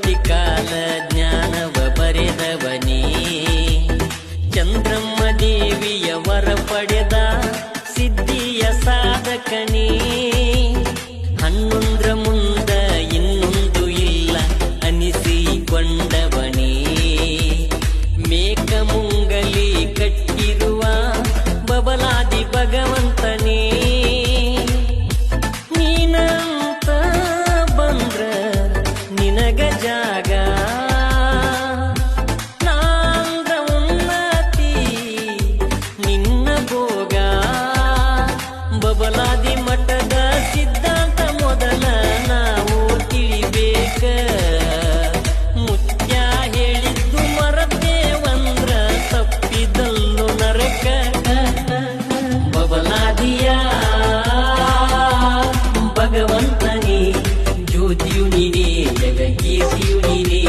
ಸೃಷ್ಟಿ ಕಾಲ ಜ್ಞಾನವ ಬರೆದವನೇ ಚಂದ್ರಮ್ಮ ದೇವಿಯ ವರ ಪಡೆದ ಸಿದ್ಧಿಯ ಸಾಧಕನೇ ಹನ್ನೊಂದ್ರ ಮುಂದ ಇನ್ನೊಂದು ಇಲ್ಲ ಅನಿಸಿಕೊಂಡವನೇ ಮೇಕ ಮುಂಗಲಿ ಕಟ್ಟಿರುವ ಬಬಲಾದಿ ಭಗವಂತನೇ ನೀನಂತ ಬಂದ್ರ ನಿನಗ ಜಾಗ ನಾಂದ ಉನ್ನತಿ ನಿನ್ನ ಭೋಗ ಬಬಲಾದಿ ಮಠದ ಸಿದ್ಧಾಂತ ಮೊದಲ ನಾವು ತಿಳಿಬೇಕ ಮುತ್ಯ ಹೇಳಿದ್ದು ಮರದೇವಂದ್ರ ತಪ್ಪಿದಲ್ಲು ನರಕ ಬಬಲಾದಿಯ ಭಗವಂತನೇ ಜ್ಯೋತಿಯು ನೀನೇ ಜಗಕೀರ್ತಿಯು ನೀನೇ